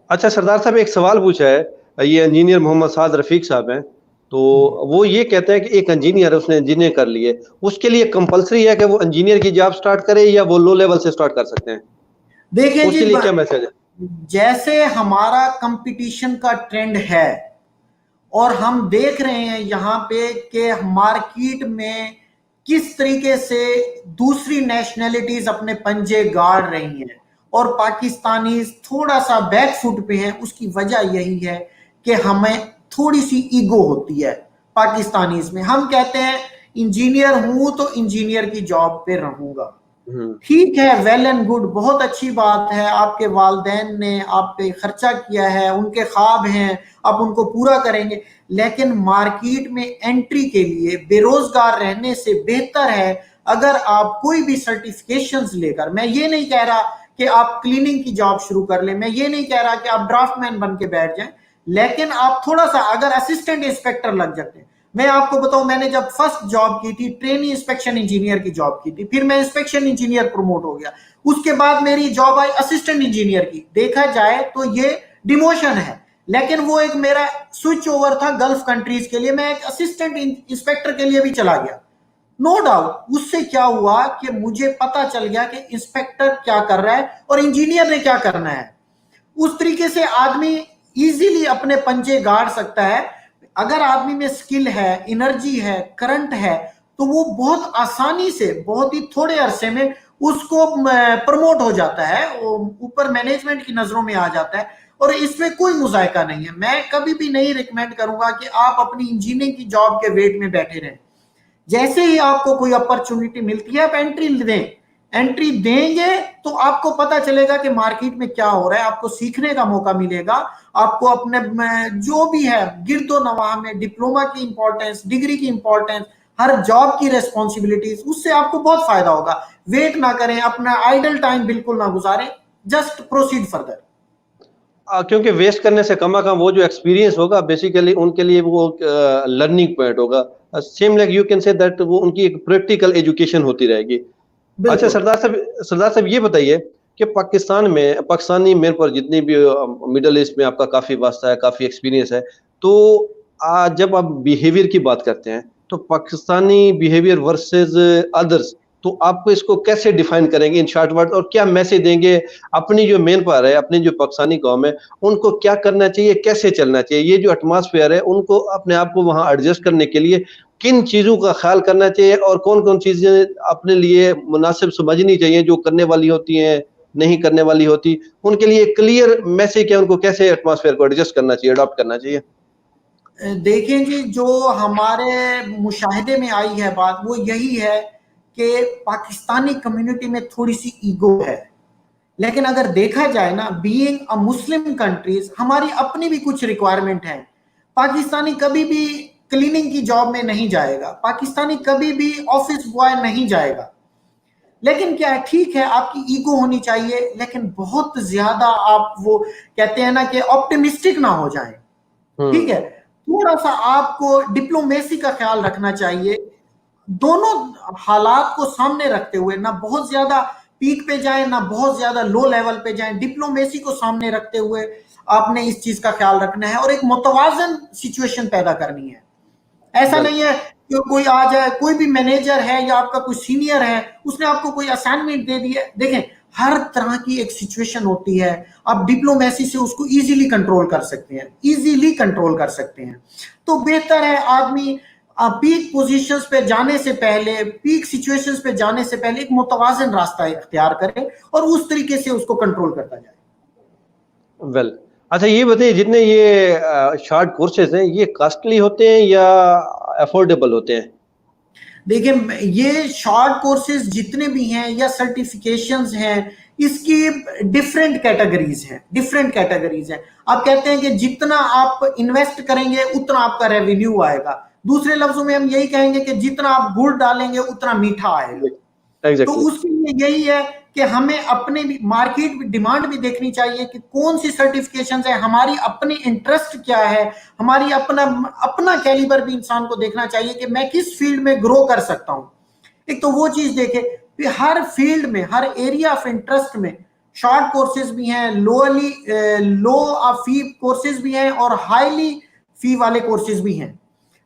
अच्छा सरदार साहब, एक सवाल पूछा है, ये इंजीनियर मोहम्मद साद रफीक साहब हैं, तो वो ये कहते हैं कि एक इंजीनियर है, उसने इंजीनियर कर लिए, उसके लिए कंपलसरी है कि वो इंजीनियर की जॉब स्टार्ट करे या वो लो लेवल से स्टार्ट कर सकते हैं? देखिए उसके जी, लिए क्या मैसेज है? जैसे हमारा कंपटीशन का ट्रेंड है और हम देख रहे हैं यहाँ पे कि मार्केट में किस तरीके से दूसरी नेशनैलिटीज अपने पंजे गाड़ रही हैं और पाकिस्तानी थोड़ा सा बैक फुट पे हैं, उसकी वजह यही है कि हमें थोड़ी सी ईगो होती है पाकिस्तानीज में। हम कहते हैं इंजीनियर हूं तो इंजीनियर की जॉब पे रहूंगा। ठीक है, वेल एंड गुड, बहुत अच्छी बात है, आपके वालदैन ने आप पे खर्चा किया है, उनके ख्वाब हैं, आप उनको पूरा करेंगे। लेकिन मार्केट में एंट्री के लिए बेरोजगार रहने से बेहतर है अगर आप कोई भी सर्टिफिकेशंस लेकर, मैं ये नहीं कह रहा कि आप क्लीनिंग की जॉब शुरू कर लें, मैं ये नहीं कह रहा कि आप ड्राफ्टमैन बन के बैठ जाएं, लेकिन आप थोड़ा सा अगर असिस्टेंट इंस्पेक्टर लग जाते हैं। मैं आपको बताऊं, मैंने जब फर्स्ट जॉब की थी, ट्रेनी इंस्पेक्शन इंजीनियर की जॉब की थी, फिर मैं इंस्पेक्शन इंजीनियर प्रमोट हो गया, उसके बाद मेरी जॉब आई असिस्टेंट इंजीनियर की। देखा जाए तो ये डिमोशन है, लेकिन वो एक मेरा स्विच ओवर था गल्फ कंट्रीज के लिए, मैं एक असिस्टेंट इंस्पेक्टर के लिए भी चला गया। नो डाउट उससे क्या हुआ कि मुझे पता चल गया कि इंस्पेक्टर क्या कर रहा है और इंजीनियर ने क्या करना है। उस तरीके से आदमी इजीली अपने पंजे गाड़ सकता है। अगर आदमी में स्किल है, एनर्जी है, करंट है, तो वो बहुत आसानी से, बहुत ही थोड़े अरसे में उसको प्रमोट हो जाता है, ऊपर मैनेजमेंट की नजरों में आ जाता है और इसमें कोई मुजायका नहीं है। मैं कभी भी नहीं रिकमेंड करूंगा कि आप अपनी इंजीनियरिंग की जॉब के वेट में बैठे रहें। जैसे ही आपको कोई अपॉर्चुनिटी मिलती है आप एंट्री दें, एंट्री देंगे तो आपको पता चलेगा कि मार्केट में क्या हो रहा है, आपको सीखने का मौका मिलेगा, आपको अपने जो भी है गिरदो नवाह में डिप्लोमा की इंपॉर्टेंस, डिग्री की इंपॉर्टेंस, हर जॉब की रेस्पॉन्सिबिलिटीज, उससे आपको बहुत फायदा होगा। वेट ना करें, अपना आइडल टाइम बिल्कुल ना गुजारें, जस्ट प्रोसीड फर्दर। क्योंकि वेस्ट करने से कम वो जो एक्सपीरियंस होगा बेसिकली उनके लिए वो लर्निंग पॉइंट होगा। Same like you can say that वो उनकी एक प्रैक्टिकल एजुकेशन होती रहेगी। अच्छा सरदार साहब ये बताइए कि पाकिस्तान में, पाकिस्तानी मेन पर जितनी भी मिडल ईस्ट में आपका काफ़ी वास्ता है, काफ़ी एक्सपीरियंस है, तो जब आप बिहेवियर की बात करते हैं तो पाकिस्तानी बिहेवियर वर्सेस अदर्स, तो आप इसको कैसे डिफाइन करेंगे इन शॉर्ट वर्ड, और क्या मैसेज देंगे अपनी जो मेन पावर है, अपनी जो पाकिस्तानी कौम है, उनको क्या करना चाहिए, कैसे चलना चाहिए? ये जो एटमॉस्फेयर है उनको अपने आप को वहाँ एडजस्ट करने के लिए किन चीज़ों का ख्याल करना चाहिए और कौन-कौन चीज़ें अपने लिए मुनासिब समझनी चाहिए, जो करने वाली होती हैं, नहीं करने वाली होती? उनके लिए क्लियर मैसेज क्या, उनको कैसे एटमॉस्फेयर को एडजस्ट करना चाहिए, अडॉप्ट करना चाहिए? देखें जी, जो हमारे मुशाहिदे में आई है बात वो यही है कि पाकिस्तानी कम्युनिटी में थोड़ी सी ईगो है। लेकिन अगर देखा जाए ना, बीइंग अ मुस्लिम कंट्रीज, हमारी अपनी भी कुछ रिक्वायरमेंट है। पाकिस्तानी कभी भी क्लीनिंग की जॉब में नहीं जाएगा, पाकिस्तानी कभी भी ऑफिस बॉय नहीं जाएगा। लेकिन क्या है, ठीक है आपकी ईगो होनी चाहिए, लेकिन बहुत ज्यादा आप वो कहते हैं ना कि ऑप्टिमिस्टिक ना हो जाए। ठीक है, थोड़ा सा आपको डिप्लोमेसी का ख्याल रखना चाहिए, दोनों हालात को सामने रखते हुए, ना बहुत ज्यादा पीक पे जाए ना बहुत ज्यादा लो लेवल पे जाए, डिप्लोमेसी को सामने रखते हुए आपने इस चीज का ख्याल रखना है और एक मुतवाजन सिचुएशन पैदा करनी है। ऐसा नहीं है कि कोई आ जाए, कोई भी मैनेजर है या आपका कोई सीनियर है, उसने आपको कोई असाइनमेंट दे दी है, देखें हर तरह की एक सिचुएशन होती है, आप डिप्लोमेसी से उसको इजीली कंट्रोल कर सकते हैं, इजीली कंट्रोल कर सकते हैं। तो बेहतर है आदमी पीक पोजीशंस पे जाने से पहले, पीक सिचुएशंस पे जाने से पहले एक मुतवाजन रास्ता इख्तियार करे और उस तरीके से उसको कंट्रोल करता जाए। वेल, अच्छा ये बताइए, जितने ये शॉर्ट कोर्सेज हैं, ये कॉस्टली होते हैं या अफोर्डेबल होते हैं? देखिए, ये शॉर्ट कोर्सेज जितने भी हैं या सर्टिफिकेशंस हैं, इसकी डिफरेंट कैटेगरीज हैं, डिफरेंट कैटेगरीज हैं। आप कहते हैं कि जितना आप इन्वेस्ट करेंगे उतना आपका रेवेन्यू आएगा। दूसरे लफ्जों में हम यही कहेंगे कि जितना आप गुड़ डालेंगे उतना मीठा आएगा। तो एग्जैक्टली। उसके लिए यही है कि हमें अपने भी मार्केट डिमांड भी देखनी चाहिए कि कौन सी सर्टिफिकेशंस है, हमारी अपनी इंटरेस्ट क्या है, हमारी अपना अपना कैलिबर भी इंसान को देखना चाहिए कि मैं किस फील्ड में ग्रो कर सकता हूं। एक तो वो चीज देखे, फिर हर फील्ड में, हर एरिया ऑफ इंटरेस्ट में शॉर्ट कोर्सेज भी हैं, लो फी कोर्सेज भी हैं और हाईली फी वाले कोर्सेज भी हैं।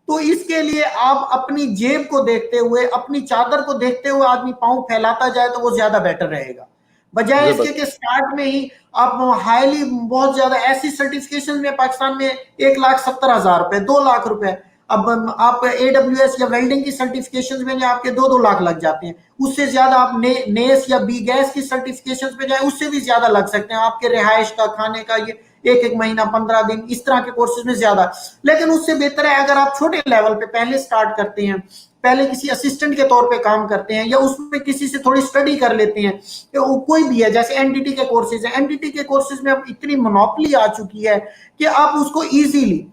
तो इसके लिए आप अपनी जेब को देखते हुए, अपनी चादर को देखते हुए आदमी पांव फैलाता जाए तो वो ज्यादा बेटर रहेगा, बजाय इसके कि स्टार्ट में ही आप हाईली बहुत ज्यादा ऐसी सर्टिफिकेशन में पाकिस्तान में 1,70,000 रुपए, 2 लाख रुपए। अब आप AWS या वेल्डिंग की सर्टिफिकेशन में आपके 2-2 लाख लग जाते हैं, उससे ज्यादा आप नेस या बी गैस की सर्टिफिकेशन पे जाए उससे भी ज्यादा लग सकते हैं, आपके रिहाइश का, खाने का, ये एक महीना, 15 दिन, इस तरह के कोर्सेज में ज्यादा। लेकिन उससे बेहतर है अगर आप छोटे लेवल पे पहले स्टार्ट करते हैं, पहले किसी असिस्टेंट के तौर पे काम करते हैं या उसमें किसी से थोड़ी स्टडी कर लेते हैं, तो कोई भी है, जैसे एनडीटी के कोर्सेज है, एनडीटी के कोर्सेज में अब इतनी मोनोपोली आ चुकी है कि आप उसको इजीली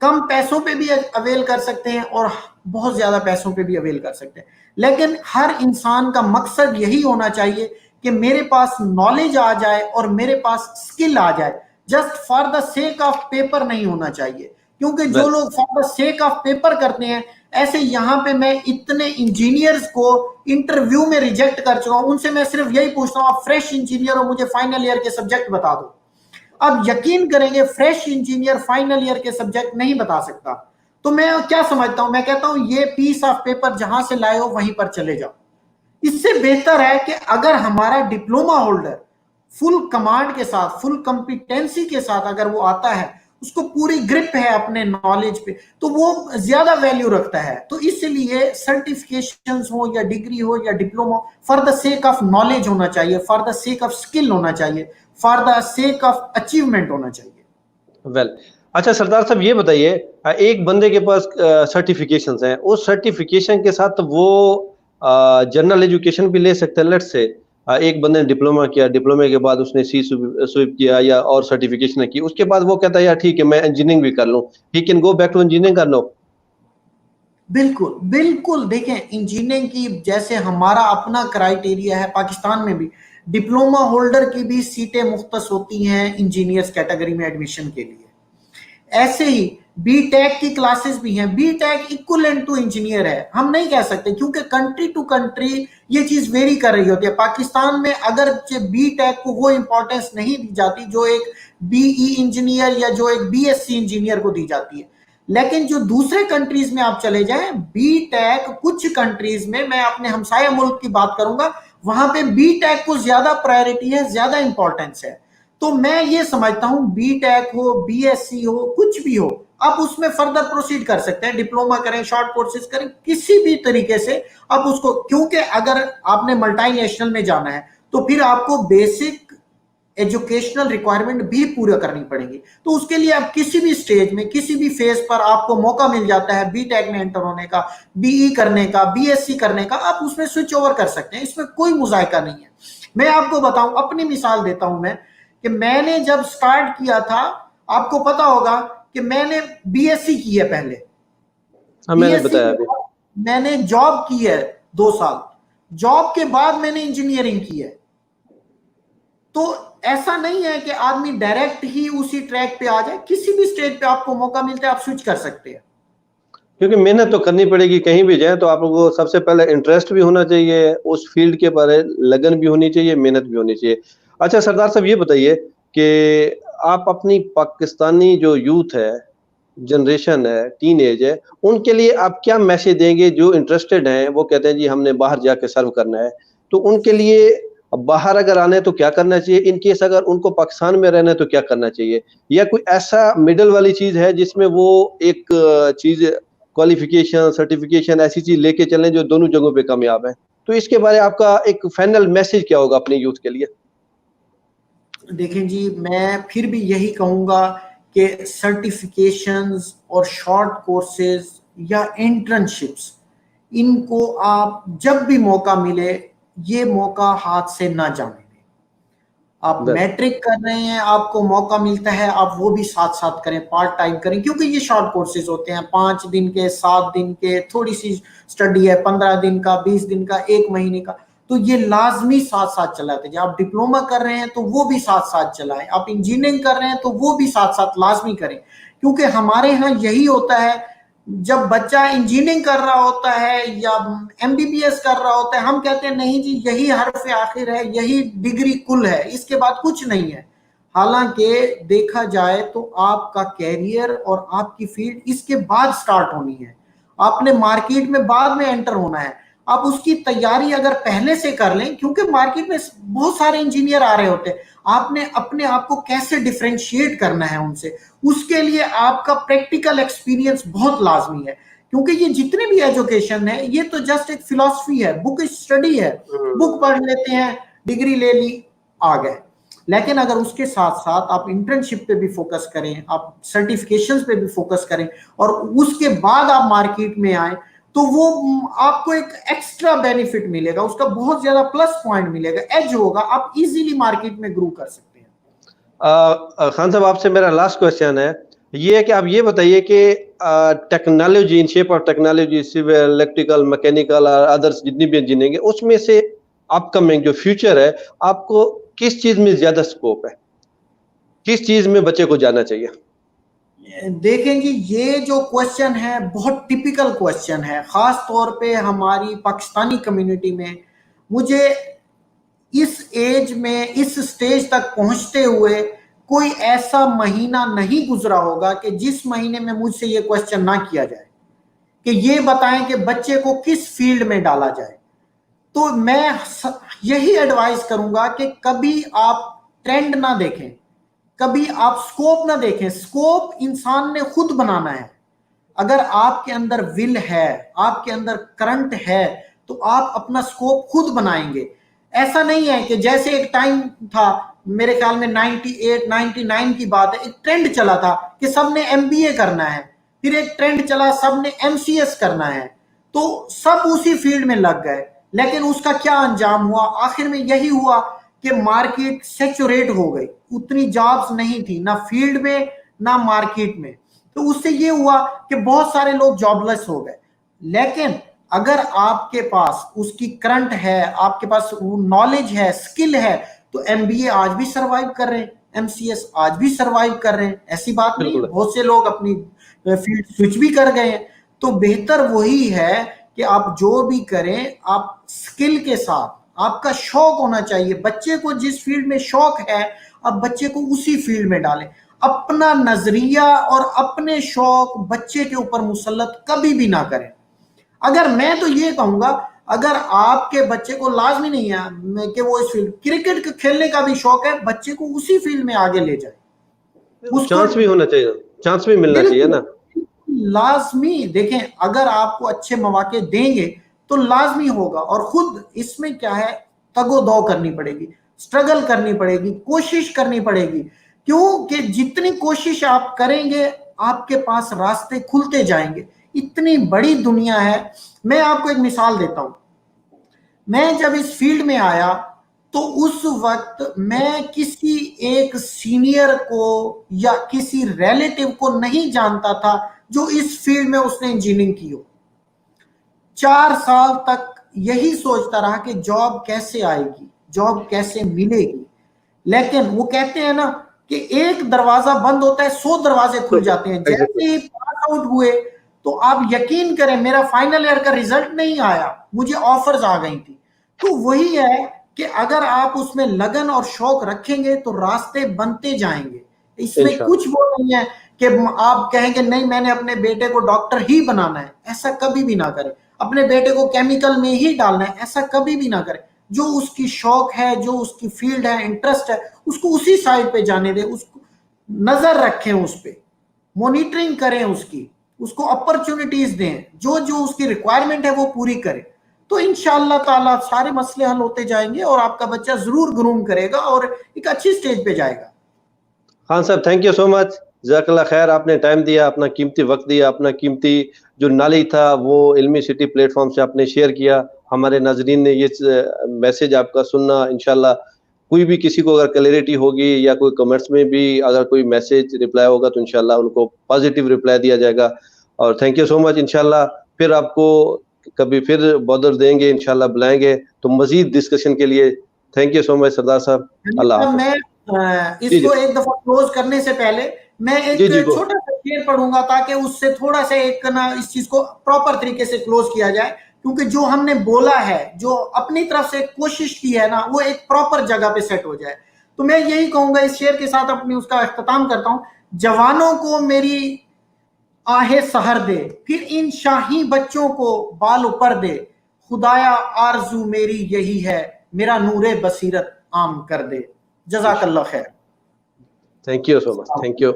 कम पैसों पे भी अवेल कर सकते हैं और बहुत ज्यादा पैसों पे भी अवेल कर सकते हैं। लेकिन हर इंसान का मकसद यही होना चाहिए कि मेरे पास नॉलेज आ जाए और मेरे पास स्किल आ जाए, just for the sake of paper नहीं होना चाहिए। क्योंकि जो लोग for the sake of paper करते हैं, ऐसे यहां पे मैं इतने इंजीनियर्स को इंटरव्यू में रिजेक्ट कर चुका हूं, उनसे मैं सिर्फ यही पूछता हूं, आप फ्रेश इंजीनियर हो, मुझे फाइनल ईयर के सब्जेक्ट बता दो। अब यकीन करेंगे फ्रेश इंजीनियर फाइनल ईयर के सब्जेक्ट नहीं बता सकता, तो मैं क्या समझता हूं, मैं कहता हूं ये पीस ऑफ पेपर जहां से लाए हो वहीं पर चले जाओ। इससे बेहतर है कि अगर हमारा डिप्लोमा होल्डर फुल कमांड के साथ, फुल कॉम्पिटेंसी के साथ अगर वो आता है, उसको पूरी ग्रिप है अपने नॉलेज पे, तो वो ज्यादा वैल्यू रखता है। तो इसलिए सर्टिफिकेशंस हो या डिग्री हो या diploma, for the sake of knowledge होना चाहिए, for the sake of skill होना चाहिए, for the sake of achievement होना चाहिए। वेल, अच्छा सरदार साहब ये बताइए, एक बंदे के पास सर्टिफिकेशंस हैं, उस सर्टिफिकेशन के साथ वो जनरल एजुकेशन भी ले सकते हैं। लेट्स से एक बंदे ने डिप्लोमा किया, डिप्लोमे के बाद उसने सी स्वीप किया या और सर्टिफिकेशन की, उसके बाद वो कहता है यार ठीक है मैं इंजीनियरिंग भी कर लूं, he can go back to engineering कर लो। बिल्कुल बिल्कुल, देखें इंजीनियरिंग की जैसे हमारा अपना क्राइटेरिया है, पाकिस्तान में भी डिप्लोमा होल्डर की भी सीटें मुख्तस होती हैं इंजीनियर्स कैटेगरी में एडमिशन के लिए। ऐसे ही बीटेक की क्लासेस भी हैं, बीटेक इक्वलेंट टू इंजीनियर है, हम नहीं कह सकते क्योंकि कंट्री टू कंट्री ये चीज वेरी कर रही होती है। पाकिस्तान में अगर बीटेक को वो इंपॉर्टेंस नहीं दी जाती जो एक बीई इंजीनियर या जो एक बीएससी इंजीनियर को दी जाती है, लेकिन जो दूसरे कंट्रीज में आप चले जाएं, बीटेक कुछ कंट्रीज में, मैं अपने हमसाया मुल्क की बात करूंगा, वहां पे बीटेक को ज्यादा प्रायोरिटी है, ज्यादा इंपॉर्टेंस है। तो मैं ये समझता हूं बीटेक हो, बीएससी हो, कुछ भी हो, आप उसमें फर्दर प्रोसीड कर सकते हैं, डिप्लोमा करें, शॉर्ट कोर्सेज करें, किसी भी तरीके से आप उसको, क्योंकि अगर आपने मल्टीनेशनल में जाना है तो फिर आपको बेसिक एजुकेशनल रिक्वायरमेंट भी पूरा करनी पड़ेगी। तो उसके लिए आप किसी भी स्टेज में, किसी भी फेज पर आपको मौका मिल जाता है बीटेक में एंटर होने का, बीई करने का, बीएससी करने का, आप उसमें स्विच ओवर कर सकते हैं, इसमें कोई मुजायका नहीं है। मैं आपको बताऊं, अपनी मिसाल देता हूं मैं, कि मैंने जब स्टार्ट किया था, आपको पता होगा कि मैंने बीएससी की है पहले, हाँ मैंने बीएससी बताया के अभी। बाद मैंने जॉब की है 2 साल, जॉब के बाद मैंने इंजीनियरिंग की है। तो ऐसा नहीं है कि आदमी डायरेक्ट ही उसी ट्रैक पे आ जाए, किसी भी स्टेज पे आपको मौका मिलता है आप स्विच कर सकते हैं। क्योंकि मेहनत तो करनी पड़ेगी, कहीं भी जाए तो आपको सबसे पहले इंटरेस्ट भी होना चाहिए, उस फील्ड के बारे लगन भी होनी चाहिए, मेहनत भी होनी चाहिए। अच्छा सरदार साहब ये बताइए कि आप अपनी पाकिस्तानी जो यूथ है, जनरेशन है, टीनेज है, उनके लिए आप क्या मैसेज देंगे जो इंटरेस्टेड हैं, वो कहते हैं जी हमने बाहर जाके सर्व करना है, तो उनके लिए बाहर अगर आना है तो क्या करना चाहिए? इन केस अगर उनको पाकिस्तान में रहना है तो क्या करना चाहिए? या कोई ऐसा मिडल वाली चीज़ है जिसमें वो एक चीज़ क्वालिफिकेशन, सर्टिफिकेशन ऐसी चीज़ लेके चलें जो दोनों जगहों पे कामयाब है? तो इसके बारे आपका एक फाइनल मैसेज क्या होगा अपने यूथ के लिए? देखें जी, मैं फिर भी यही कहूंगा कि सर्टिफिकेशंस और शॉर्ट कोर्सेज या इंटर्नशिप्स, इनको आप जब भी मौका मिले, ये मौका हाथ से ना जाने दें। आप मैट्रिक कर रहे हैं, आपको मौका मिलता है आप वो भी साथ साथ करें, पार्ट टाइम करें, क्योंकि ये शॉर्ट कोर्सेज होते हैं, 5 दिन के, 7 दिन के, थोड़ी सी स्टडी है, 15 दिन का, 20 दिन का, 1 महीने का, तो ये लाजमी साथ साथ चलाते जाए। आप डिप्लोमा कर रहे हैं तो वो भी साथ साथ चलाएं, आप इंजीनियरिंग कर रहे हैं तो वो भी साथ साथ लाजमी करें, क्योंकि हमारे यहाँ यही होता है, जब बच्चा इंजीनियरिंग कर रहा होता है या एमबीबीएस कर रहा होता है, हम कहते हैं नहीं जी यही हर्फ आखिर है, यही डिग्री कुल है, इसके बाद कुछ नहीं है। हालांकि देखा जाए तो आपका कैरियर और आपकी फील्ड इसके बाद स्टार्ट होनी है, आपने मार्केट में बाद में एंटर होना है। आप उसकी तैयारी अगर पहले से कर लें, क्योंकि मार्केट में बहुत सारे इंजीनियर आ रहे होते हैं, आपने अपने आप को कैसे डिफरेंशिएट करना है उनसे, उसके लिए आपका प्रैक्टिकल एक्सपीरियंस बहुत लाजमी है। क्योंकि ये जितने भी एजुकेशन है ये तो जस्ट एक फिलॉसफी है, बुक स्टडी है, बुक पढ़ लेते हैं, डिग्री ले ली, आ गए। लेकिन अगर उसके साथ साथ आप इंटर्नशिप पे भी फोकस करें, आप सर्टिफिकेशंस पे भी फोकस करें और उसके बाद आप मार्केट में आए, तो वो आपको एक एक्स्ट्रा बेनिफिट मिलेगा, उसका बहुत ज्यादा प्लस पॉइंट मिलेगा, एज होगा, आप इजीली मार्केट में ग्रो कर सकते हैं। खान साहब, आपसे मेरा लास्ट क्वेश्चन है, ये है कि आप ये बताइए कि technology, in shape of technology, civil, electrical, mechanical और अदर्स जितनी भी इंजीनियरिंग है, उसमें से अपकमिंग जो फ्यूचर है, आपको किस चीज में ज्यादा स्कोप है, किस चीज में बच्चे को जाना चाहिए? देखें जी, ये जो क्वेश्चन है बहुत टिपिकल क्वेश्चन है, खास तौर पे हमारी पाकिस्तानी कम्युनिटी में। मुझे इस एज में, इस स्टेज तक पहुंचते हुए कोई ऐसा महीना नहीं गुजरा होगा कि जिस महीने में मुझसे ये क्वेश्चन ना किया जाए कि ये बताएं कि बच्चे को किस फील्ड में डाला जाए। तो मैं यही एडवाइस करूंगा कि कभी आप ट्रेंड ना देखें, कभी आप स्कोप ना देखें, स्कोप इंसान ने खुद बनाना है। अगर आपके अंदर विल है, आपके अंदर करंट है, तो आप अपना स्कोप खुद बनाएंगे। ऐसा नहीं है कि जैसे एक टाइम था, मेरे ख्याल में 98 99 की बात है, एक ट्रेंड चला था कि सबने एमबीए करना है, फिर एक ट्रेंड चला सबने एमसीएस करना है, तो सब उसी फील्ड में लग गए। लेकिन उसका क्या अंजाम हुआ? आखिर में यही हुआ कि मार्केट सैचुरेट हो गई, उतनी जॉब्स नहीं थी, ना फील्ड में ना मार्केट में, तो उससे ये हुआ कि बहुत सारे लोग जॉबलेस हो गए। लेकिन अगर आपके पास उसकी करंट है, आपके पास नॉलेज है, स्किल है, तो एमबीए आज भी सरवाइव कर रहे हैं, एमसीएस आज भी सरवाइव कर रहे हैं, ऐसी बात नहीं। बहुत से लोग अपनी फील्ड स्विच भी कर गए हैं। तो बेहतर वही है कि आप जो भी करें, आप स्किल के साथ, आपका शौक होना चाहिए। बच्चे को जिस फील्ड में शौक है, आप बच्चे को उसी फील्ड में डालें। अपना नजरिया और अपने शौक बच्चे के ऊपर मुसल्लत कभी भी ना करें। अगर मैं तो ये कहूंगा, अगर आपके बच्चे को लाजमी नहीं है कि वो इस फील्ड, क्रिकेट खेलने का भी शौक है, बच्चे को उसी फील्ड में आगे ले जाए, उसको चांस भी होना चाहिए, चांस भी मिलना चाहिए ना, लाजमी। देखें, अगर आपको अच्छे मौके देंगे तो लाजमी होगा। और खुद इसमें क्या है, तगो-दो करनी पड़ेगी, स्ट्रगल करनी पड़ेगी, कोशिश करनी पड़ेगी, क्योंकि जितनी कोशिश आप करेंगे आपके पास रास्ते खुलते जाएंगे। इतनी बड़ी दुनिया है। मैं आपको एक मिसाल देता हूं, मैं जब इस फील्ड में आया तो उस वक्त मैं किसी एक सीनियर को या किसी रिलेटिव को नहीं जानता था जो इस फील्ड में उसने इंजीनियरिंग की हो। 4 साल तक यही सोचता रहा कि जॉब कैसे आएगी, जॉब कैसे मिलेगी। लेकिन वो कहते हैं ना कि एक दरवाजा बंद होता है 100 दरवाजे खुल जाते हैं। जैसे ही पास आउट हुए तो आप यकीन करें, मेरा फाइनल ईयर का रिजल्ट नहीं आया, मुझे ऑफर्स आ गई थी। तो वही है कि अगर आप उसमें लगन और शौक रखेंगे तो रास्ते बनते जाएंगे। इसमें कुछ वो नहीं है कि आप कहेंगे नहीं मैंने अपने बेटे को डॉक्टर ही बनाना है, ऐसा कभी भी ना करें। अपने बेटे को केमिकल में ही डालना है, ऐसा कभी भी ना करें। जो उसकी शौक है, जो उसकी फील्ड है, इंटरेस्ट है, उसको उसी साइड पे जाने दें, उसको नजर रखें, उस पे मॉनिटरिंग करें, उसको अपॉर्चुनिटीज दें, जो जो उसकी रिक्वायरमेंट है वो पूरी करें। तो इंशाअल्लाह ताला सारे मसले हल होते जाएंगे और आपका बच्चा जरूर ग्रूम करेगा और एक अच्छी स्टेज पे जाएगा। खान साहब, थैंक यू सो मच, जज़ाकल्लाह खैर, आपने टाइम दिया, अपना कीमती वक्त दिया, अपना कीमती जो नॉलेज था वो इल्मी सिटी प्लेटफॉर्म से आपने शेयर किया। हमारे नाजरीन ने ये मैसेज आपका सुनना इंशाल्लाह कोई भी किसी को अगर क्लैरिटी होगी या कोई कमेंट्स में भी अगर कोई मैसेज रिप्लाई होगा तो इंशाल्लाह उनको पॉजिटिव रिप्लाई दिया जाएगा। और थैंक यू सो मच, इंशाल्लाह फिर आपको कभी फिर बॉदर देंगे, इंशाल्लाह बुलाएंगे तो मजीद डिस्कशन के लिए। थैंक यू सो मच सरदार साहब, अल्लाह हाफ़िज़। मैं जी, जी। इसको एक दफा क्लोज करने से पहले मैं जी, जी, एक गो। छोटा सा शेर पढ़ूंगा ताकि उससे थोड़ा सा एक ना इस चीज को प्रॉपर तरीके से क्लोज किया जाए, क्योंकि जो हमने बोला है, जो अपनी तरफ से कोशिश की है ना, वो एक प्रॉपर जगह पे सेट हो जाए। तो मैं यही कहूंगा, इस शेर के साथ अपनी उसका इख्तिताम करता हूं। जवानों को मेरी आहे सहर दे, फिर इन शाही बच्चों को बाल ऊपर दे, खुदाया आरजू मेरी यही है, मेरा नूरे बसीरत आम कर दे। जज़ाकल्लाह खैर। Thank you so much, thank you.